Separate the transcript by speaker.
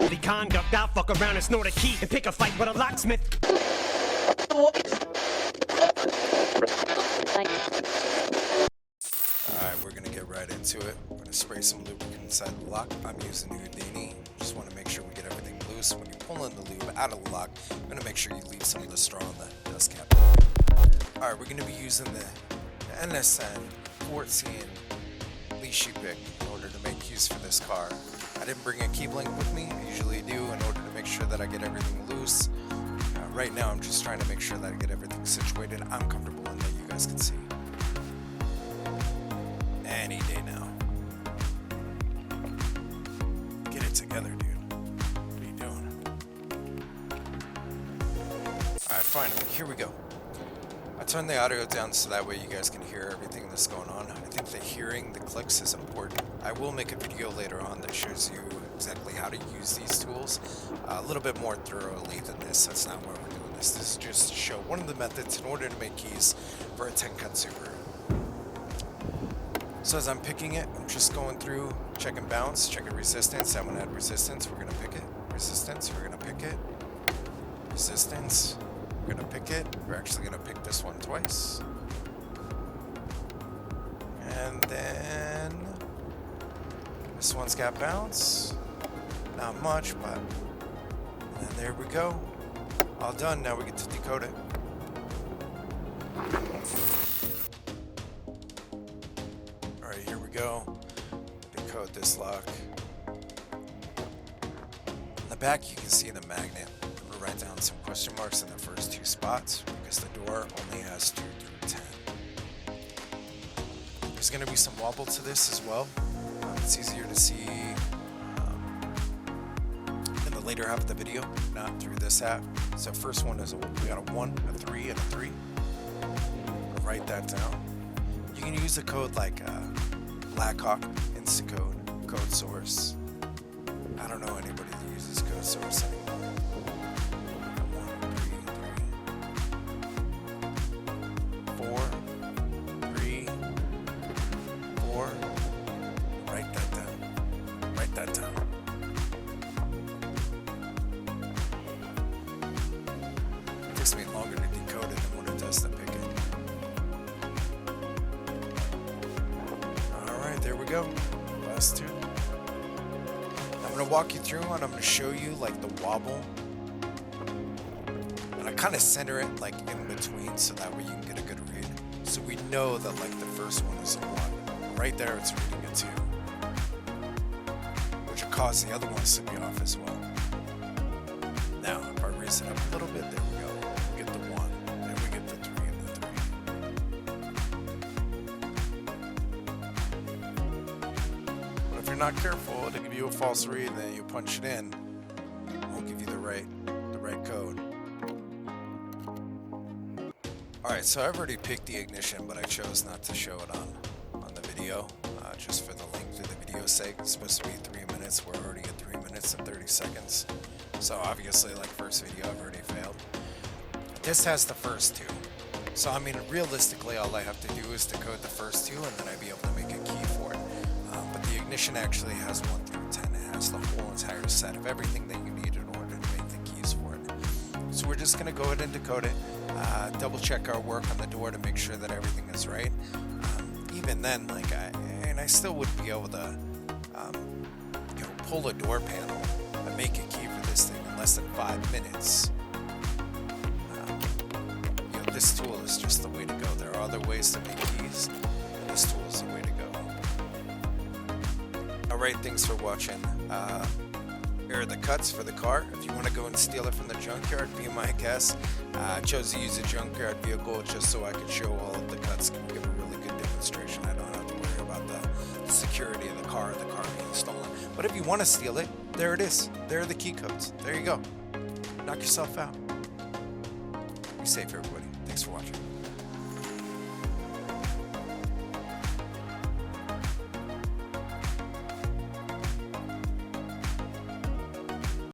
Speaker 1: movie conduct. I'll fuck around and snort a key and pick a fight with a locksmith.
Speaker 2: Alright, we're gonna get right into it. We're gonna spray some lubricant inside the lock. I'm using Houdini. Just want to make sure we get everything loose. When you're pulling the lube out of the lock, I'm gonna make sure you leave some of the straw on the dust cap. Alright, we're gonna be using the NSN14 leash pick in order to make use for this car. I didn't bring a key blank with me. I usually do in order to make sure that I get everything loose. Right now, I'm just trying to make sure that I get everything situated. I'm comfortable in that you guys can see. Any day now. Get it together, dude. What are you doing? Alright, finally, here we go. I turned the audio down so that way you guys can hear everything that's going on. I think the hearing the clicks is important. I will make a video later on that shows you exactly how to use these tools a little bit more thoroughly than this. That's not why we're doing this. This is just to show one of the methods in order to make keys for a 10-cut Subaru. So as I'm picking it, I'm just going through, checking bounce, checking resistance. I'm gonna add resistance, we're gonna pick it. Resistance, we're gonna pick it. Resistance, we're gonna pick it. We're actually gonna pick this one twice. And then this one's got bounce. Not much, but and there we go. All done, now we get to decode it. Alright, here we go. Decode this lock. On the back you can see the magnet. I'm going to write down some question marks in the first two spots because the door only has 2 through 10. There's going to be some wobble to this as well. It's easier to see in the later half of the video, not through this app. So first one is we got a 1, a 3, and a 3. I'll write that down. You can use a code like Blackhawk, Instacode, Code Source. I don't know anybody that uses Code Source anymore. 1, 3, 4, 4. Write that down. Write that down. It takes me longer to decode it than what it does to pick it. Alright, there we go. Last two. I'm going to walk you through and I'm going to show you like the wobble. And I kind of center it like in between so that way you can get a good read. So we know that like the first one is a 1. Right there it's reading a 2. Which will cause the other ones to be off as well. Now if I raise it up a little bit, there we go. We get the 1. Then we get the 3 and the 3. But if you're not careful, it'll give you a false read, then you punch it in. It won't give you the right code. Alright, so I've already picked the ignition, but I chose not to show it on the video, just for the length of the video's sake. It's supposed to be 3 minutes. We're already at 3 minutes and 30 seconds. So obviously, like first video, I've already failed. This has the first 2. So I mean, realistically, all I have to do is decode the first 2, and then I'd be able to make a key for it. But the ignition actually has 1 through 10. It has the whole entire set of everything that you need in order to make the keys for it. So we're just gonna go ahead and decode it. Double check our work on the door to make sure that everything is right. Even then, like I still wouldn't be able to, pull a door panel and make a key for this thing in less than 5 minutes. This tool is just the way to go. There are other ways to make keys, and this tool is the way to go. Alright, thanks for watching. Here are the cuts for the car. If you want to go and steal it from the junkyard, be my guest. I chose to use a junkyard vehicle just so I could show all of the cuts and give a really good demonstration. I don't have to worry about the security of the car being stolen. But if you want to steal it, there it is. There are the key codes. There you go. Knock yourself out. Be safe, everybody. Thanks for watching.